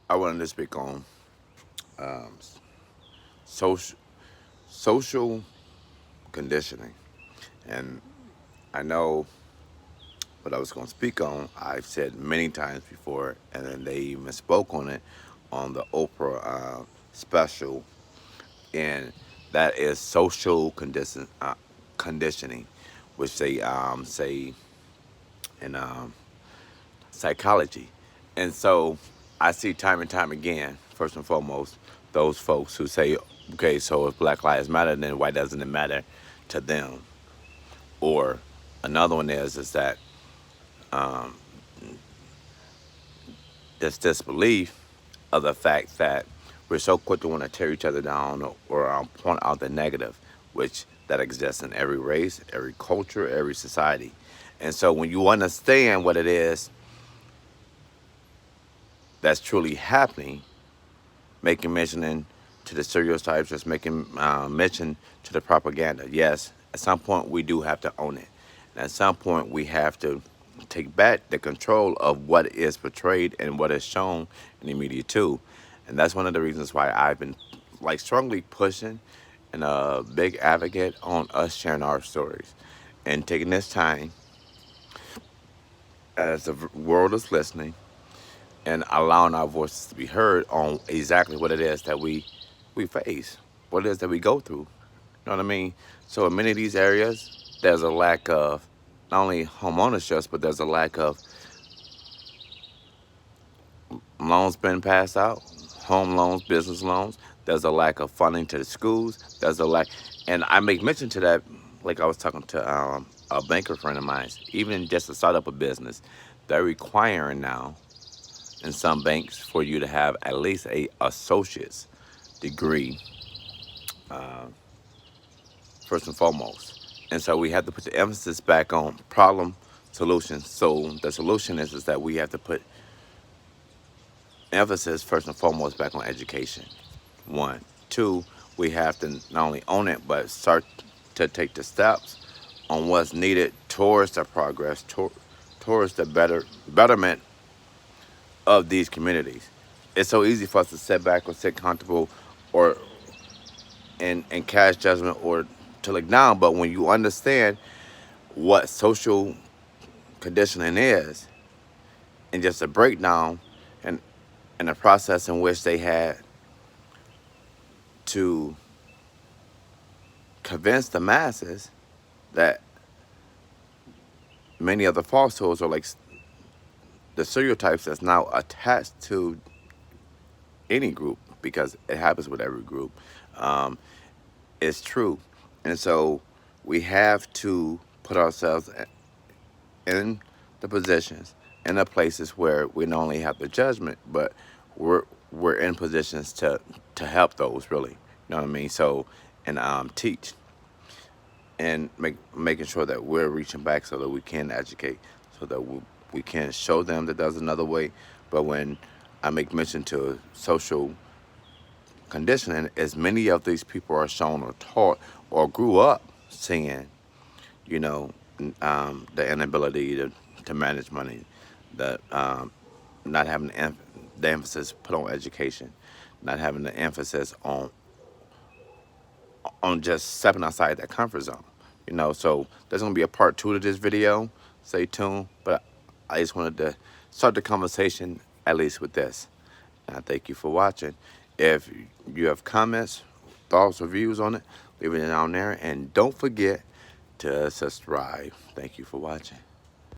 I wanted to speak on um, social social conditioning, and I know what I was going to speak on. I've said many times before, and then they even spoke on it on the Oprah special, and that is conditioning, which they say in psychology. And so I see time and time again, first and foremost, those folks who say, okay, so if Black Lives Matter, then why doesn't it matter to them? Or another one is that this disbelief of the fact that we're so quick to want to tear each other down or point out the negative, which that exists in every race, every culture, every society. And so when you understand what it is that's truly happening, making mentioning to the stereotypes, just making mention to the propaganda. Yes, at some point we do have to own it. And at some point we have to take back the control of what is portrayed and what is shown in the media too. And that's one of the reasons why I've been like strongly pushing and a big advocate on us sharing our stories and taking this time as the world is listening and allowing our voices to be heard on exactly what it is that we face, what it is that we go through. You know what I mean? So in many of these areas, there's a lack of not only home ownership, but there's a lack of loans being passed out, home loans, business loans. There's a lack of funding to the schools. There's a lack, and I make mention to that, like I was talking to a banker friend of mine, even just to start up a business, they're requiring now in some banks for you to have at least a associate's degree first and foremost. And so we have to put the emphasis back on problem solution. So the solution is that we have to put emphasis first and foremost back on education. One. Two, we have to not only own it, but start to take the steps on what's needed towards the progress, towards the betterment of these communities. It's so easy for us to sit back or sit comfortable or and cast judgment or to look down. But when you understand what social conditioning is and just a breakdown and and the process in which they had to convince the masses that many of the falsehoods or like the stereotypes that's now attached to any group because it happens with every group um, is true. And so we have to put ourselves in the positions in the places where we not only have the judgment, but we're we're in positions to help those really. You know what I mean? So and teach and making sure that we're reaching back so that we can educate, so that we can show them that there's another way. But when I make mention to social conditioning, as many of these people are shown or taught or grew up seeing, you know, the inability to manage money, the not having the emphasis put on education, not having the emphasis on just stepping outside that comfort zone. You know, so there's gonna be a part two to this video. Stay tuned. But I just wanted to start the conversation at least with this. And I thank you for watching. If you have comments, thoughts, or views on it, leave it down there. And don't forget to subscribe. Thank you for watching.